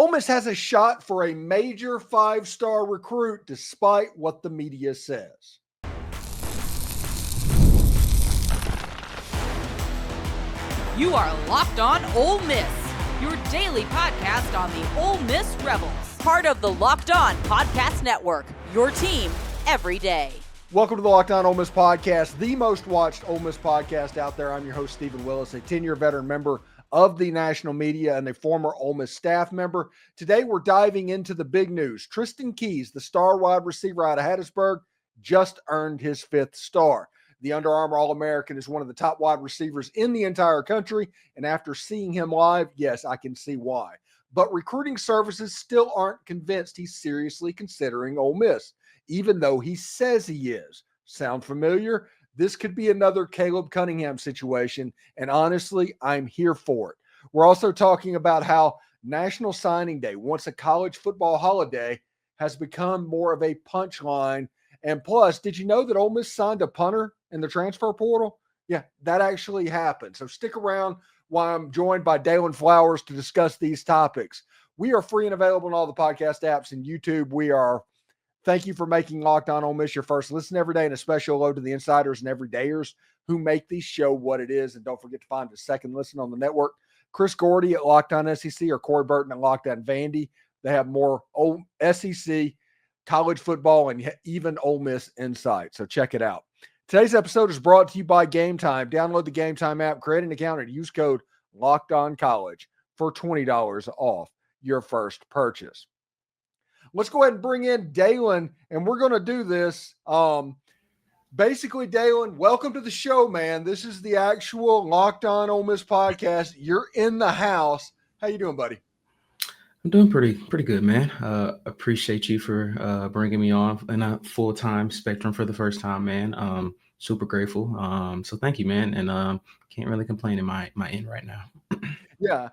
Ole Miss has a shot for a major 5-star recruit despite what the media says. You are Locked On Ole Miss, your daily podcast on the Ole Miss Rebels. Part of the Locked On Podcast Network, your team every day. Welcome to the Locked On Ole Miss Podcast, the most watched Ole Miss podcast out there. I'm your host, Steven Willis, a 10-year veteran member of the national media and a former Ole Miss staff member. Today, we're diving into the big news. Tristen Keys, the star wide receiver out of Hattiesburg, just earned his 5th star. The Under Armour All-American is one of the top wide receivers in the entire country, and after seeing him live, yes, I can see why. But recruiting services still aren't convinced he's seriously considering Ole Miss, even though he says he is. Sound familiar? This could be another Caleb Cunningham situation, and honestly, I'm here for it. We're also talking about how National Signing Day, once a college football holiday, has become more of a punchline. And plus, did you know that Ole Miss signed a punter in the transfer portal? Yeah, that actually happened. So stick around while I'm joined by Dalen Flowers to discuss these topics. We are free and available on all the podcast apps and YouTube. Thank you for making Locked On Ole Miss your first listen every day, and a special hello to the insiders and everydayers who make this show what it is. And don't forget to find a second listen on the network. Chris Gordy at Locked On SEC or Corey Burton at Locked On Vandy. They have more SEC, college football, and even Ole Miss insight. So check it out. Today's episode is brought to you by Game Time. Download the Game Time app, create an account, and use code LOCKEDONCollege for $20 off your first purchase. Let's go ahead and bring in Dalen, and we're going to do this. Basically, Dalen, welcome to the show, man. This is the actual Locked On Ole Miss podcast. You're in the house. How you doing, buddy? I'm doing pretty good, man. Appreciate you for bringing me on in a full-time spectrum for the first time, man. Super grateful. So thank you, man. And can't really complain in my end right now. Yeah.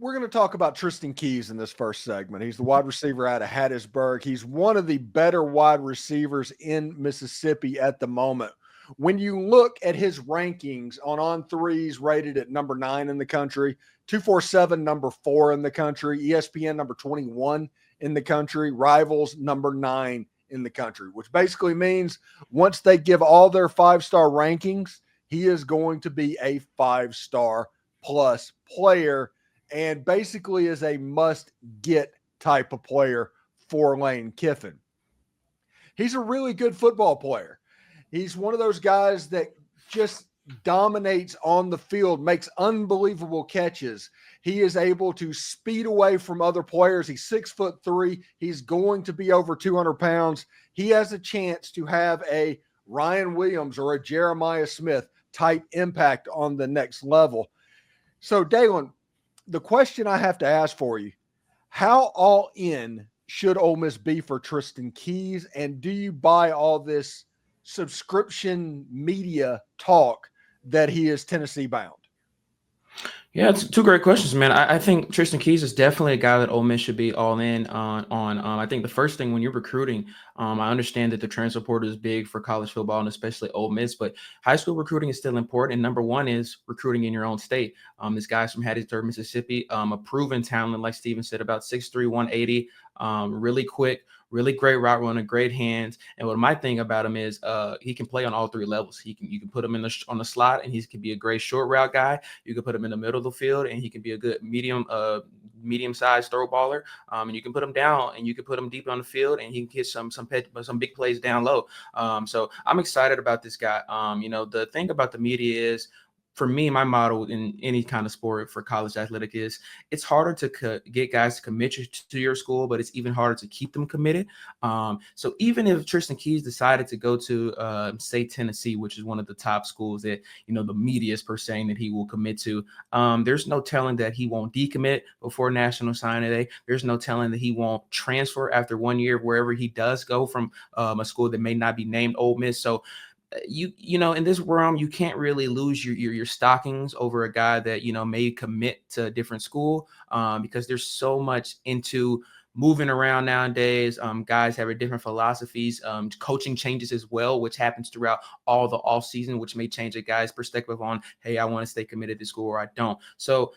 We're going to talk about Tristen Keys in this first segment. He's the wide receiver out of Hattiesburg. He's one of the better wide receivers in Mississippi at the moment. When you look at his rankings on threes, rated at number 9 in the country, 247 number 4 in the country, ESPN number 21 in the country, Rivals number 9 in the country, which basically means once they give all their 5-star rankings, he is going to be a 5-star plus player and basically is a must-get type of player for Lane Kiffin. He's a really good football player. He's one of those guys that just dominates on the field, makes unbelievable catches. He is able to speed away from other players. He's 6'3". He's going to be over 200 pounds. He has a chance to have a Ryan Williams or a Jeremiah Smith type impact on the next level. So, Dalen, the question I have to ask for you, how all in should Ole Miss be for Tristen Keys? And do you buy all this subscription media talk that he is Tennessee bound? Yeah, it's 2 great questions, man. I think Tristen Keys is definitely a guy that Ole Miss should be all in on. I think the first thing when you're recruiting, I understand that the transfer portal is big for college football and especially Ole Miss, but high school recruiting is still important. And number 1 is recruiting in your own state. This guy's from Hattiesburg, Mississippi, a proven talent, like Steven said, about 6'3", 180, really quick, really great route runner, great hands. And what my thing about him is he can play on all 3 levels. You can put him on the slot, and he can be a great short route guy. You can put him in the middle of the field, and he can be a good medium-sized throw baller. And you can put him down, and you can put him deep on the field, and he can get some big plays down low. So I'm excited about this guy. The thing about the media is, for me, my model in any kind of sport for college athletic is it's harder to get guys to commit to your school, but it's even harder to keep them committed. So even if Tristen Keys decided to go to, say, Tennessee, which is one of the top schools that, the media is per saying that he will commit to, there's no telling that he won't decommit before National Signing Day. There's no telling that he won't transfer after 1 year wherever he does go from a school that may not be named Ole Miss. So in this realm, you can't really lose your stockings over a guy that, may commit to a different school because there's so much into moving around nowadays. Guys have different philosophies. Coaching changes as well, which happens throughout all the off season, which may change a guy's perspective on, hey, I want to stay committed to school or I don't. So,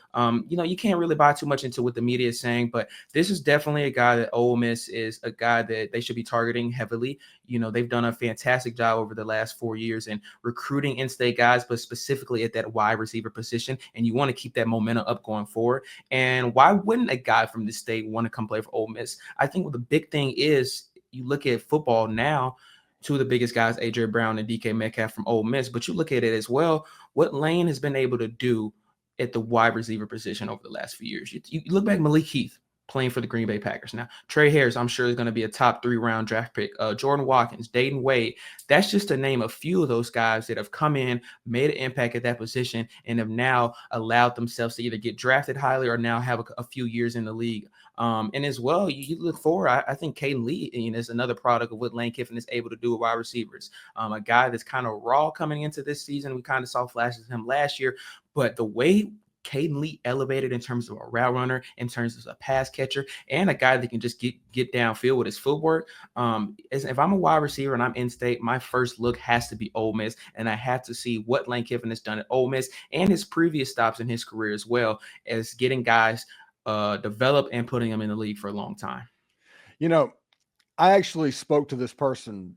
you can't really buy too much into what the media is saying, but this is definitely a guy that Ole Miss is a guy that they should be targeting heavily. They've done a fantastic job over the last 4 years in recruiting in-state guys, but specifically at that wide receiver position. And you want to keep that momentum up going forward. And why wouldn't a guy from this state want to come play for Ole Miss? I think the big thing is you look at football now, two of the biggest guys, A.J. Brown and DK Metcalf from Ole Miss, but you look at it as well, what Lane has been able to do at the wide receiver position over the last few years. You look back, Malik Heath playing for the Green Bay Packers. Now, Trey Harris, I'm sure, is going to be a top 3 round draft pick. Jordan Watkins, Dayton Wade. That's just to name a few of those guys that have come in, made an impact at that position, and have now allowed themselves to either get drafted highly or now have a few years in the league. And as well, you look forward, I think Caden Lee is another product of what Lane Kiffin is able to do with wide receivers. A guy that's kind of raw coming into this season. We kind of saw flashes of him last year, but the way Caden Lee elevated in terms of a route runner, in terms of a pass catcher, and a guy that can just get downfield with his footwork. If I'm a wide receiver and I'm in state, my first look has to be Ole Miss, and I have to see what Lane Kiffin has done at Ole Miss and his previous stops in his career as well, as getting guys developed and putting them in the league for a long time. I actually spoke to this person,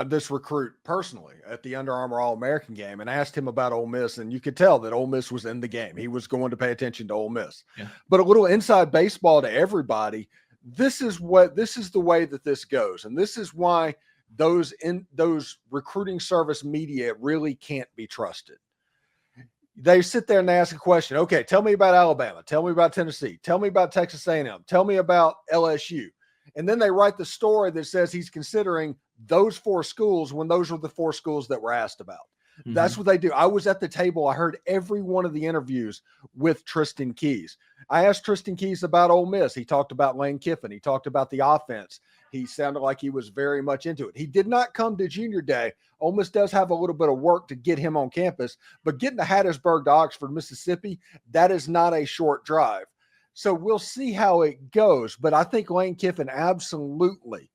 this recruit personally at the Under Armour All-American game, and asked him about Ole Miss, and you could tell that Ole Miss was in the game. He was going to pay attention to Ole Miss. Yeah. But a little inside baseball to everybody, this is the way that this goes, and this is why those recruiting service media really can't be trusted. They sit there and they ask a question. Okay, tell me about Alabama. Tell me about Tennessee. Tell me about Texas A&M. Tell me about LSU. And then they write the story that says he's considering those 4 schools when those were the 4 schools that were asked about. Mm-hmm. That's what they do. I was at the table. I heard every one of the interviews with Tristen Keys. I asked Tristen Keys about Ole Miss. He talked about Lane Kiffin. He talked about the offense. He sounded like he was very much into it. He did not come to junior day. Ole Miss does have a little bit of work to get him on campus, but getting to Hattiesburg to Oxford, Mississippi, that is not a short drive. So we'll see how it goes, but I think Lane Kiffin absolutely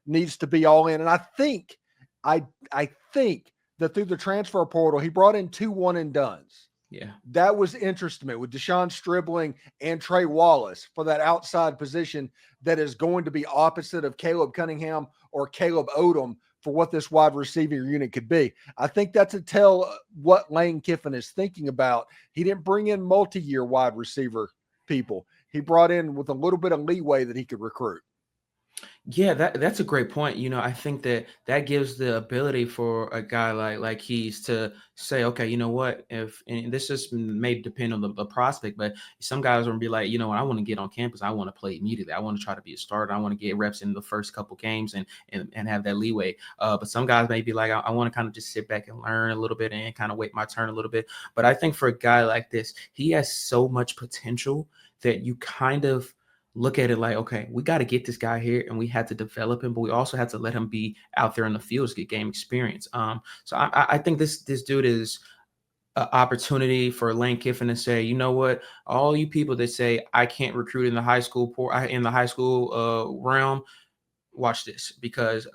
needs to be all in. And I think that through the transfer portal, he brought in 2 one-and-dones. Yeah. That was interesting to me with Deshaun Stribling and Trey Wallace for that outside position that is going to be opposite of Caleb Cunningham or Caleb Odom for what this wide receiver unit could be. I think that's a tell what Lane Kiffin is thinking about. He didn't bring in multi-year wide receiver people. He brought in with a little bit of leeway that he could recruit. Yeah, that's a great point. I think that gives the ability for a guy like Keys to say, okay, you know what, and this just may depend on the prospect, but some guys are going to be like, I want to get on campus. I want to play immediately. I want to try to be a starter. I want to get reps in the first couple games and have that leeway. But some guys may be like, I want to kind of just sit back and learn a little bit and kind of wait my turn a little bit. But I think for a guy like this, he has so much potential that you kind of look at it like, okay, we got to get this guy here and we had to develop him, but we also had to let him be out there in the fields, get game experience. So I think this dude is an opportunity for Lane Kiffin to say, you know what, all you people that say I can't recruit in the high school realm, watch this, because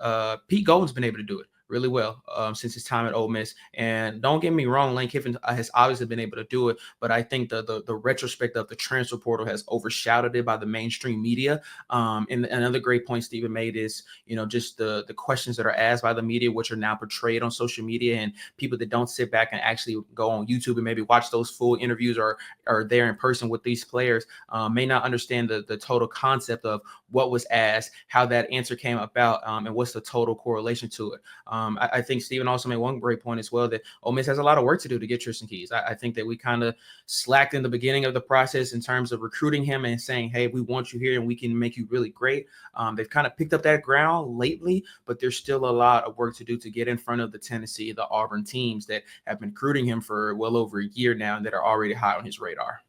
Pete Golden's been able to do it really well since his time at Ole Miss. And don't get me wrong, Lane Kiffin has obviously been able to do it, but I think the retrospect of the transfer portal has overshadowed it by the mainstream media. And another great point Steven made is, just the questions that are asked by the media, which are now portrayed on social media, and people that don't sit back and actually go on YouTube and maybe watch those full interviews or are there in person with these players may not understand the total concept of what was asked, how that answer came about, and what's the total correlation to it. I think Steven also made one great point as well, that Ole Miss has a lot of work to do to get Tristen Keys. I think that we kind of slacked in the beginning of the process in terms of recruiting him and saying, hey, we want you here and we can make you really great. They've kind of picked up that ground lately, but there's still a lot of work to do to get in front of the Tennessee, the Auburn teams that have been recruiting him for well over a year now and that are already high on his radar.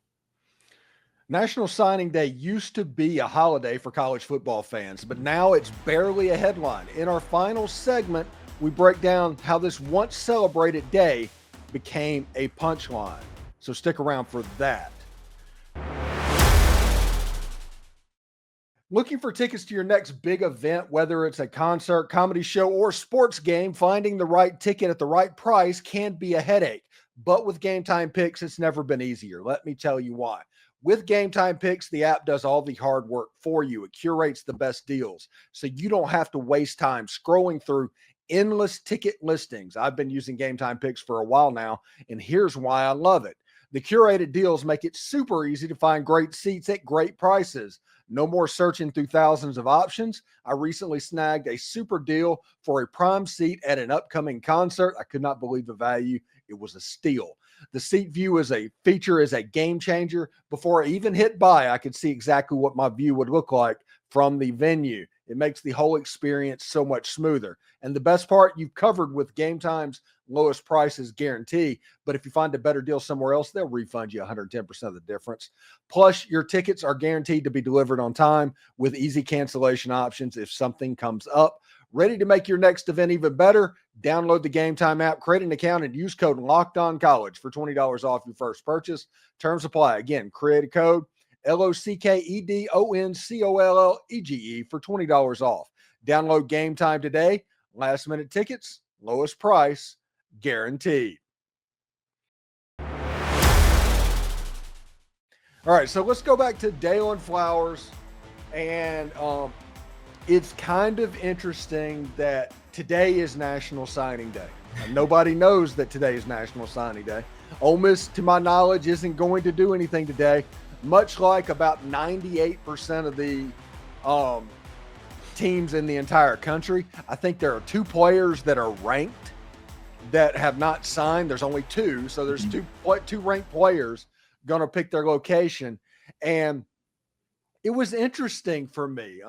National Signing Day used to be a holiday for college football fans, but now it's barely a headline. In our final segment, we break down how this once celebrated day became a punchline. So stick around for that. Looking for tickets to your next big event, whether it's a concert, comedy show, or sports game, finding the right ticket at the right price can be a headache. But with Game Time Picks, it's never been easier. Let me tell you why. With Game Time Picks, the app does all the hard work for you. It curates the best deals, so you don't have to waste time scrolling through endless ticket listings. I've been using Game Time Picks for a while now, and here's why I love it. The curated deals make it super easy to find great seats at great prices. No more searching through thousands of options. I recently snagged a super deal for a prime seat at an upcoming concert. I could not believe the value. It was a steal. The seat view is a game changer. Before I even hit buy, I could see exactly what my view would look like from the venue. It makes the whole experience so much smoother. And the best part, you've covered with Game Time's lowest prices guarantee. But if you find a better deal somewhere else, they'll refund you 110% of the difference. Plus, your tickets are guaranteed to be delivered on time with easy cancellation options if something comes up. Ready to make your next event even better? Download the Game Time app, create an account, and use code LOCKEDONCollege for $20 off your first purchase. Terms apply. Again, create a code LOCKEDONCOLLEGE for $20 off. Download Game Time today. Last minute tickets, lowest price, guaranteed. All right, so let's go back to Dalen Flowers. And it's kind of interesting that today is National Signing Day. Nobody knows that today is National Signing Day. Ole Miss, to my knowledge, isn't going to do anything today, much like about 98% of the teams in the entire country. I think there are 2 players that are ranked that have not signed. There's only 2, so there's two ranked players going to pick their location. And it was interesting for me,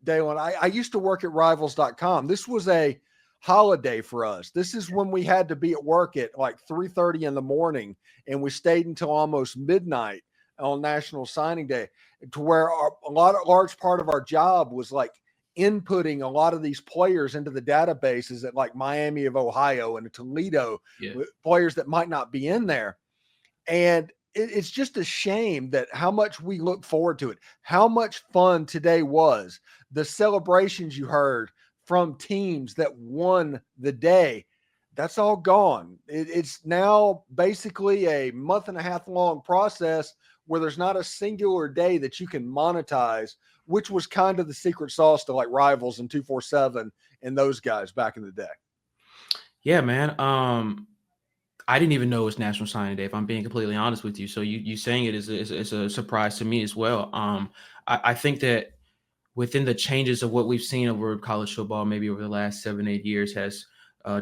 Dalen. I used to work at rivals.com. This was a holiday for us. This is when we had to be at work at like 3:30 in the morning, and we stayed until almost midnight on National Signing Day, to where large part of our job was like inputting a lot of these players into the databases at like Miami of Ohio and Toledo, players that might not be in there. And it's just a shame that how much we look forward to it, how much fun today was, the celebrations you heard from teams that won the day. That's all gone. It's now basically a month and a half long process where there's not a singular day that you can monetize, which was kind of the secret sauce to like Rivals and 247 and those guys back in the day. Yeah, man. I didn't even know it was National Signing Day, if I'm being completely honest with you. So you saying it is a surprise to me as well. I think that within the changes of what we've seen over college football, maybe over the last 7-8 years, has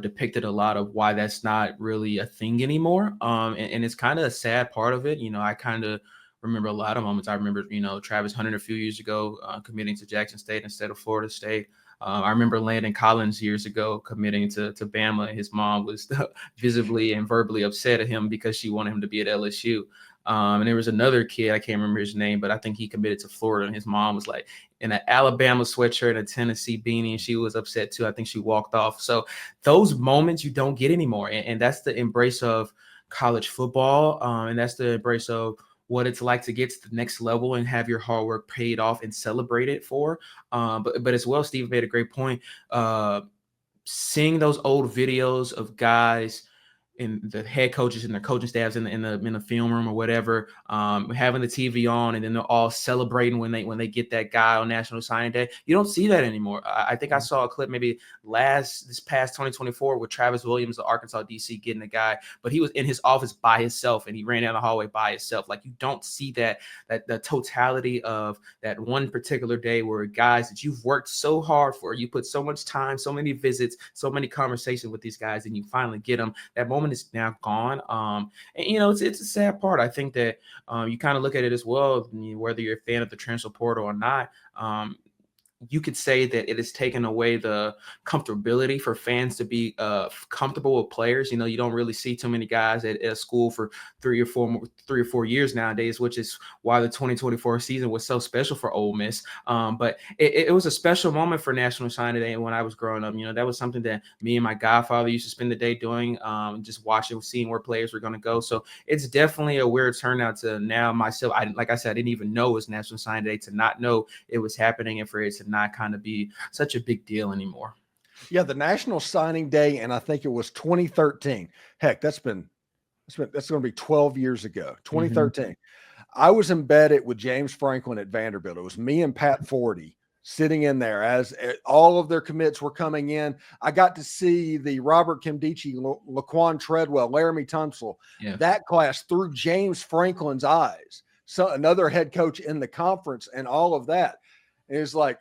depicted a lot of why that's not really a thing anymore. And it's kind of a sad part of it. You know, I kind of remember a lot of moments. I remember, Travis Hunter a few years ago committing to Jaxson State instead of Florida State. I remember Landon Collins years ago committing to Bama, and his mom was visibly and verbally upset at him because she wanted him to be at LSU. And there was another kid, I can't remember his name, but I think he committed to Florida, and his mom was like in an Alabama sweatshirt and a Tennessee beanie, and she was upset too. I think she walked off. So those moments you don't get anymore. And that's the embrace of college football. And that's the embrace of what it's like to get to the next level and have your hard work paid off and celebrated for. But as well, Steve made a great point. Seeing those old videos of guys and the head coaches and their coaching staffs in the film room or whatever, having the TV on, and then they're all celebrating when they get that guy on National Signing Day. You don't see that anymore. I think I saw a clip maybe this past 2024 with Travis Williams of Arkansas DC getting a guy, but he was in his office by himself and he ran down the hallway by himself. Like, you don't see that the totality of that one particular day where guys that you've worked so hard for, you put so much time, so many visits, so many conversations with these guys, and you finally get them. That moment is now gone. And it's a sad part. I think that you kind of look at it as well, whether you're a fan of the transfer portal or not. you could say that it has taken away the comfortability for fans to be comfortable with players. You know, you don't really see too many guys at a school for 3 or 4 years nowadays, which is why the 2024 season was so special for Ole Miss. But it was a special moment for National Signing Day when I was growing up. You know, that was something that me and my godfather used to spend the day doing, just watching, seeing where players were going to go. So it's definitely a weird turnout to now myself. Like I said, I didn't even know it was National Signing Day, to not know it was happening and for it to not kind of be such a big deal anymore. Yeah, the National Signing Day, and I think it was 2013. Heck, that's going to be 12 years ago, 2013. Mm-hmm. I was embedded with James Franklin at Vanderbilt. It was me and Pat Forty sitting in there as all of their commits were coming in. I got to see the Robert Kimdichie, Laquan Treadwell, Laramie Tunsil, that class through James Franklin's eyes. So another head coach in the conference and all of that. And it was like,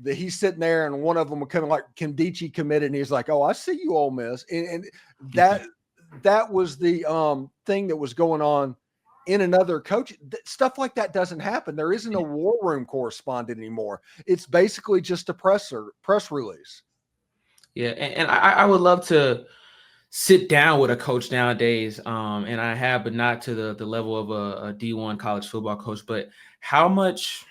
he's sitting there, and one of them would come like Kimdichie committed, and he's like, "Oh, I see you, Ole Miss," and that was the thing that was going on in another coach. Stuff like that doesn't happen. There isn't a war room correspondent anymore. It's basically just a press release. Yeah, and I would love to sit down with a coach nowadays, and I have, but not to the level of a D1 college football coach. But how much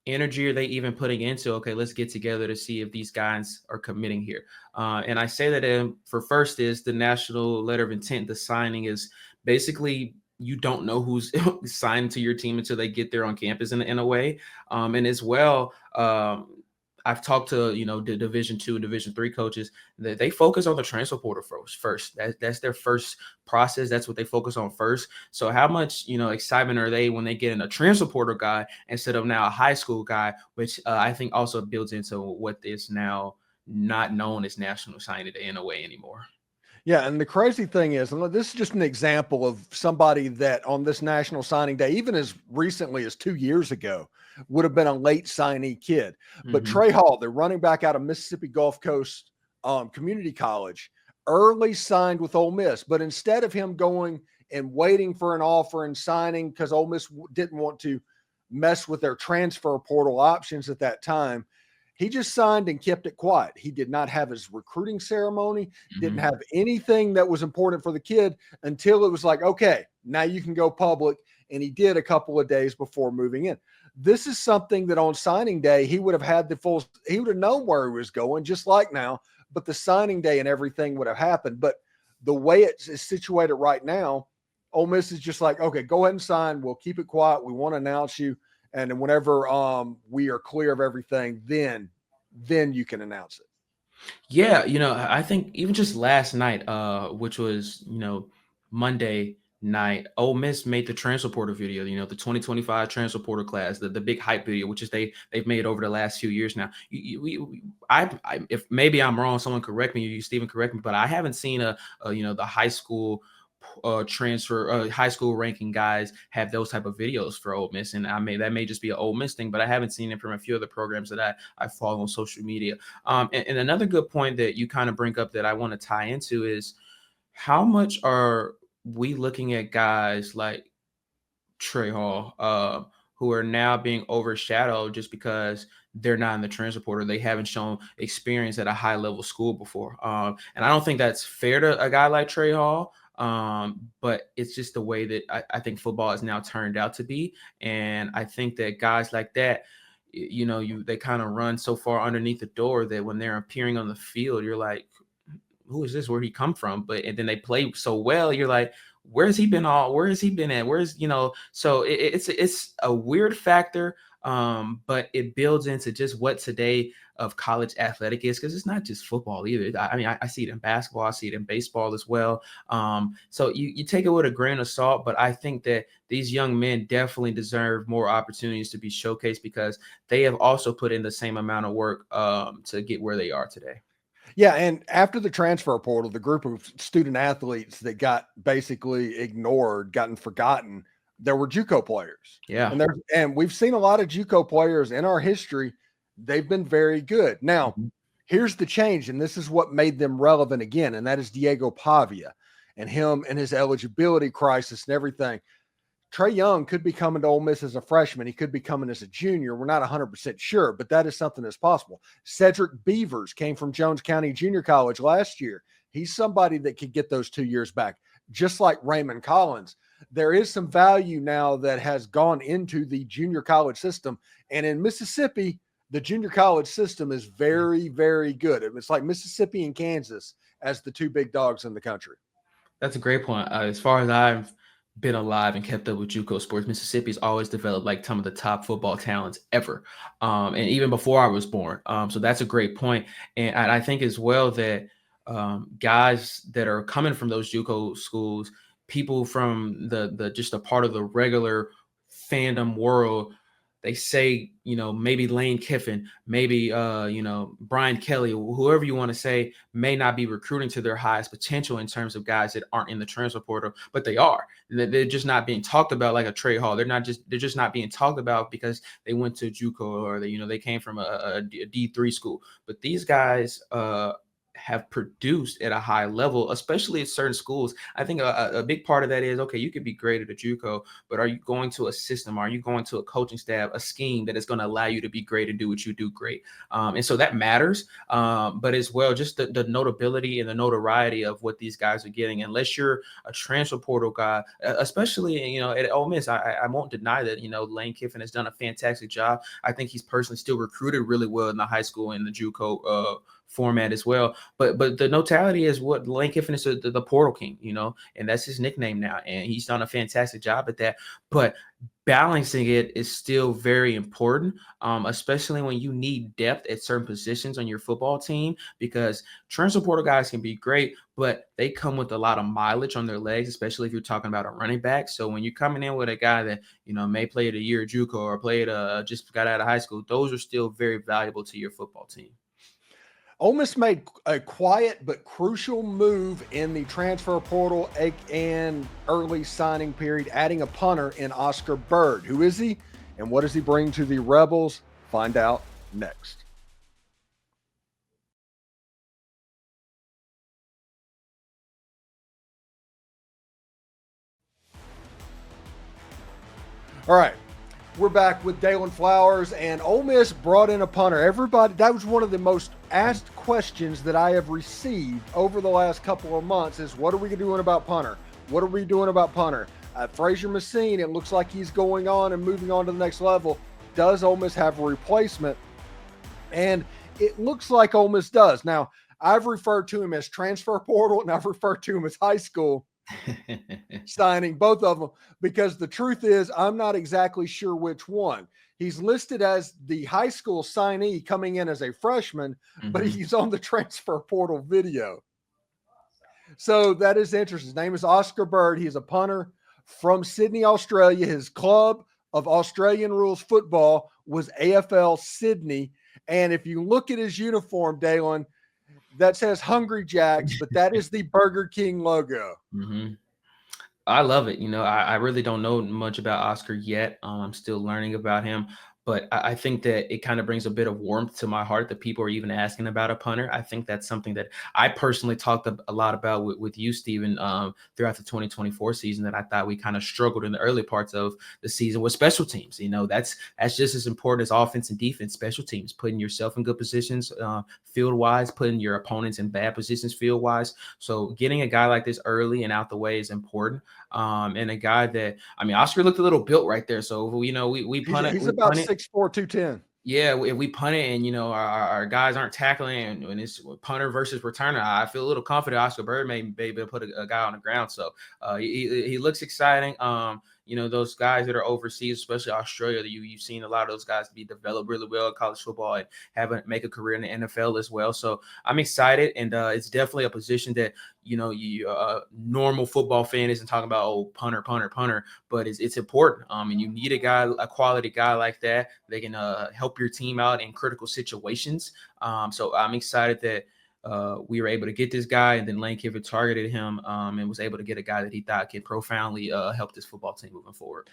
energy are they even putting into, okay, let's get together to see if these guys are committing here? And I say that for first is the national letter of intent. The signing is basically, you don't know who's signed to your team until they get there on campus in a way. And as well, I've talked to, the Division II and Division III coaches that they focus on the transfer portal first. That's their first process. That's what they focus on first. So how much, excitement are they when they get in a transfer portal guy instead of now a high school guy, which I think also builds into what is now not known as National Signing Day in a way anymore. Yeah, and the crazy thing is, and this is just an example of somebody that on this National Signing Day, even as recently as 2 years ago, would have been a late signee kid. But Trey Hall, the running back out of Mississippi Gulf Coast Community College, early signed with Ole Miss. But instead of him going and waiting for an offer and signing, because Ole Miss didn't want to mess with their transfer portal options at that time, he just signed and kept it quiet. He did not have his recruiting ceremony, didn't have anything that was important for the kid until it was like, okay, now you can go public. And he did a couple of days before moving in. This is something that on signing day, he would have had he would have known where he was going, just like now, but the signing day and everything would have happened. But the way it's situated right now, Ole Miss is just like, okay, go ahead and sign. We'll keep it quiet. We want to announce you. And then whenever we are clear of everything, then you can announce it. Yeah, I think even just last night, which was, Monday night, Ole Miss made the transfer portal video, the 2025 transfer portal class, the big hype video, which is they've made over the last few years now. If maybe I'm wrong, someone correct me, you Steven correct me, but I haven't seen the high school high school ranking guys have those type of videos for Ole Miss, and that may just be an Ole Miss thing, but I haven't seen it from a few other programs that I follow on social media. And another good point that you kind of bring up that I want to tie into is how much are we looking at guys like Trey Hall, who are now being overshadowed just because they're not in the transfer portal. They haven't shown experience at a high level school before. And I don't think that's fair to a guy like Trey Hall. But it's just the way that I think football is now turned out to be. And I think that guys like that, they kind of run so far underneath the door that when they're appearing on the field, you're like, who is this? Where'd he come from? And then they play so well, you're like, where has he been at? So it's a weird factor. But it builds into just what today of college athletic is, because it's not just football either. I mean, I see it in basketball, I see it in baseball as well. So you take it with a grain of salt, but I think that these young men definitely deserve more opportunities to be showcased because they have also put in the same amount of work to get where they are today. Yeah, and after the transfer portal, the group of student athletes that got basically ignored, gotten forgotten, there were JUCO players. Yeah. And we've seen a lot of JUCO players in our history. They've been very good. Now, here's the change, and this is what made them relevant again, and that is Diego Pavia and him and his eligibility crisis and everything. Trey Young could be coming to Ole Miss as a freshman. He could be coming as a junior. We're not 100% sure, but that is something that's possible. Cedric Beavers came from Jones County Junior College last year. He's somebody that could get those 2 years back, just like Raymond Collins. There is some value now that has gone into the junior college system. And in Mississippi, the junior college system is very, very good. It's like Mississippi and Kansas as the two big dogs in the country. That's a great point. As far as I've been alive and kept up with JUCO sports, Mississippi's always developed like some of the top football talents ever, and even before I was born. So that's a great point. And I think as well that guys that are coming from those JUCO schools, people from the just a part of the regular fandom world, they say, maybe Lane Kiffin, maybe, Brian Kelly, whoever you want to say, may not be recruiting to their highest potential in terms of guys that aren't in the transfer portal, but they are. They're just not being talked about like a Trey Hall. They're just not being talked about because they went to JUCO or they came from a D3 school. But these guys have produced at a high level, especially at certain schools. I think a big part of that is, okay, you could be great at a JUCO, but are you going to a system? Are you going to a coaching staff, a scheme that is going to allow you to be great and do what you do great? And so that matters. But as well, just the notability and the notoriety of what these guys are getting, unless you're a transfer portal guy, especially, at Ole Miss, I won't deny that, Lane Kiffin has done a fantastic job. I think he's personally still recruited really well in the high school and the JUCO format as well, but the notoriety is what Lane Kiffin is, the portal king, and that's his nickname now, and he's done a fantastic job at that. But balancing it is still very important, especially when you need depth at certain positions on your football team, because transfer portal guys can be great, but they come with a lot of mileage on their legs, especially if you're talking about a running back. So when you're coming in with a guy that may play at a year at JUCO or played just got out of high school, those are still very valuable to your football team. Ole Miss made a quiet but crucial move in the transfer portal and early signing period, adding a punter in Oscar Bird. Who is he, and what does he bring to the Rebels? Find out next. All right. We're back with Dalen Flowers, and Ole Miss brought in a punter. Everybody, that was one of the most asked questions that I have received over the last couple of months is, what are we doing about punter? What are we doing about punter? Frazier Messine, it looks like he's going on and moving on to the next level. Does Ole Miss have a replacement? And it looks like Ole Miss does. Now, I've referred to him as transfer portal, and I've referred to him as high school signing, both of them, because the truth is I'm not exactly sure which one. He's listed as the high school signee coming in as a freshman, but he's on the transfer portal video. So that is interesting. His name is Oscar Bird. He's a punter from Sydney, Australia. His club of Australian rules football was AFL Sydney. And if you look at his uniform, Dalen, that says Hungry Jacks, but that is the Burger King logo. I love it. I really don't know much about Oscar yet. I'm still learning about him. But I think that it kind of brings a bit of warmth to my heart that people are even asking about a punter. I think that's something that I personally talked a lot about with you, Steven, throughout the 2024 season, that I thought we kind of struggled in the early parts of the season with special teams. That's just as important as offense and defense, special teams, putting yourself in good positions field-wise, putting your opponents in bad positions field-wise. So getting a guy like this early and out the way is important. And a guy that, Oscar looked a little built right there. So, we punted. He's about 6'4", 210. Yeah, if we punt it and, our guys aren't tackling and it's punter versus returner, I feel a little confident Oscar Bird may be able to put a guy on the ground. So he looks exciting. Those guys that are overseas, especially Australia, you've seen a lot of those guys be developed really well in college football and make a career in the NFL as well. So I'm excited, and it's definitely a position that, normal football fan isn't talking about, punter, but it's important. And you need a quality guy like that. They can help your team out in critical situations. So I'm excited that we were able to get this guy, and then Lane Kiffin targeted him and was able to get a guy that he thought could profoundly help this football team moving forward.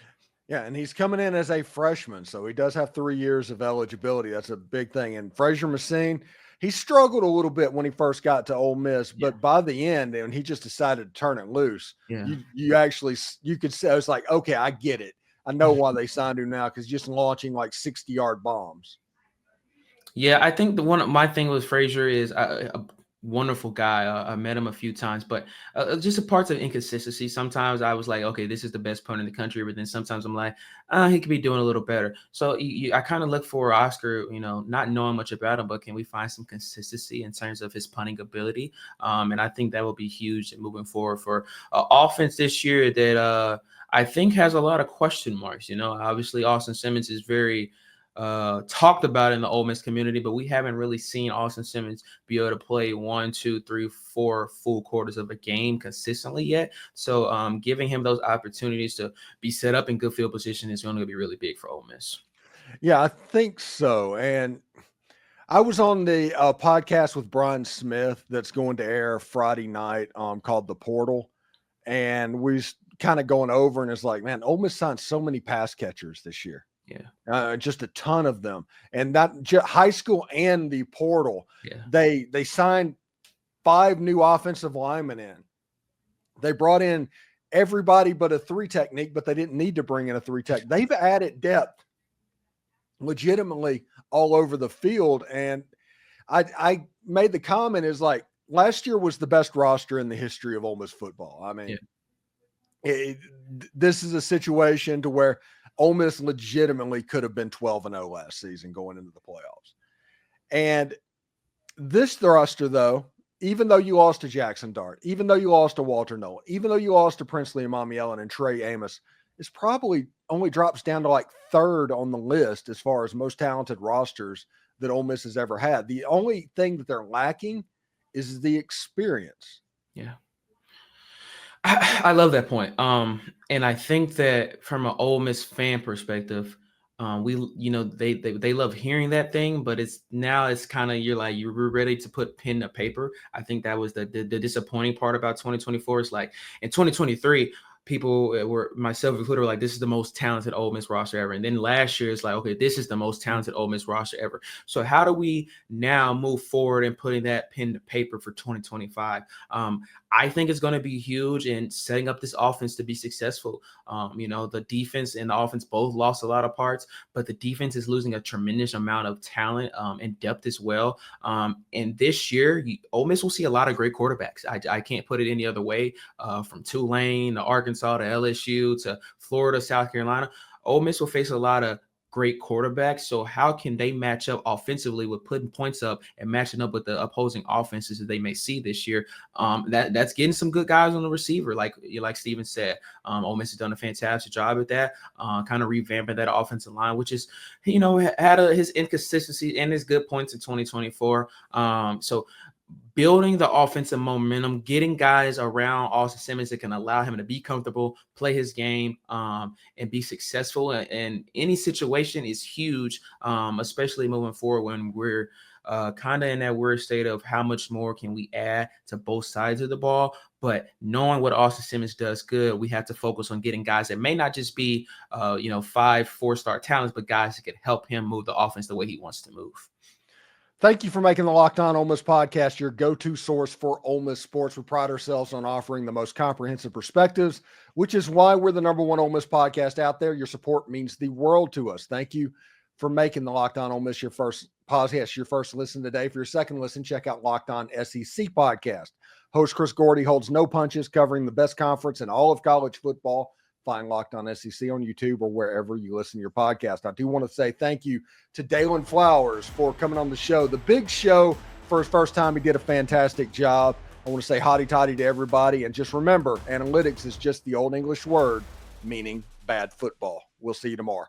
Yeah, and he's coming in as a freshman, so he does have 3 years of eligibility. That's a big thing. And Frazier Messine, he struggled a little bit when he first got to Ole Miss, Yeah. but by the end, and he just decided to turn it loose. Yeah. You could say, it's like, okay, I get it. I know why they signed him now, because just launching like 60-yard bombs. Yeah, I think my thing with Frazier is a wonderful guy. I met him a few times, but just a parts of inconsistency. Sometimes I was like, okay, this is the best punter in the country, but then sometimes I'm like, he could be doing a little better. So I kind of look for Oscar, not knowing much about him, but can we find some consistency in terms of his punting ability? And I think that will be huge moving forward for offense this year that I think has a lot of question marks. Obviously Austin Simmons is very talked about in the Ole Miss community, but we haven't really seen Austin Simmons be able to play 1, 2, 3, 4 full quarters of a game consistently yet. So giving him those opportunities to be set up in good field position is going to be really big for Ole Miss. Yeah, I think so. And I was on the podcast with Brian Smith that's going to air Friday night called The Portal. And we kind of going over, and it's like, man, Ole Miss signed so many pass catchers this year. Yeah. Just a ton of them. And that high school and the portal, they signed 5 new offensive linemen in. They brought in everybody but a 3 technique, but they didn't need to bring in a 3 tech. They've added depth legitimately all over the field. And I made the comment is like, last year was the best roster in the history of Ole Miss football. I mean, this is a situation to where Ole Miss legitimately could have been 12-0 last season going into the playoffs. And this roster, though, even though you lost to Jaxson Dart, even though you lost to Walter Nolen, even though you lost to Princely Amamiellen and Trey Amos, it's probably only drops down to like 3rd on the list as far as most talented rosters that Ole Miss has ever had. The only thing that they're lacking is the experience. Yeah. I love that point. And I think that from an Ole Miss fan perspective, they love hearing that thing, but it's kind of, you're ready to put pen to paper. I think that was the disappointing part about 2024. It's like in 2023, people were, myself included, were like, this is the most talented Ole Miss roster ever. And then last year, it's like, okay, this is the most talented Ole Miss roster ever. So how do we now move forward in putting that pen to paper for 2025? I think it's going to be huge in setting up this offense to be successful. The defense and the offense both lost a lot of parts, but the defense is losing a tremendous amount of talent and depth as well. And this year, Ole Miss will see a lot of great quarterbacks. I can't put it any other way. From Tulane to Arkansas to LSU to Florida, South Carolina, Ole Miss will face a lot of great quarterbacks. So how can they match up offensively with putting points up and matching up with the opposing offenses that they may see this year? That's getting some good guys on the receiver, like Steven said. Ole Miss has done a fantastic job at that, kind of revamping that offensive line, which is, had his inconsistency and his good points in 2024. So building the offensive momentum, getting guys around Austin Simmons that can allow him to be comfortable, play his game, and be successful in any situation is huge, especially moving forward when we're kind of in that weird state of how much more can we add to both sides of the ball. But knowing what Austin Simmons does good, we have to focus on getting guys that may not just be, 5 4-star talents, but guys that can help him move the offense the way he wants to move. Thank you for making the Locked On Ole Miss podcast your go-to source for Ole Miss sports. We pride ourselves on offering the most comprehensive perspectives, which is why we're the #1 Ole Miss podcast out there. Your support means the world to us. Thank you for making the Locked On Ole Miss your first podcast, your first listen today. For your second listen, check out Locked On SEC podcast. Host Chris Gordy holds no punches, covering the best conference in all of college football. Find Locked On SEC on YouTube or wherever you listen to your podcast. I do want to say thank you to Dalen Flowers for coming on the show. The big show for his first time. He did a fantastic job. I want to say hotty toddy to everybody. And just remember, analytics is just the old English word meaning bad football. We'll see you tomorrow.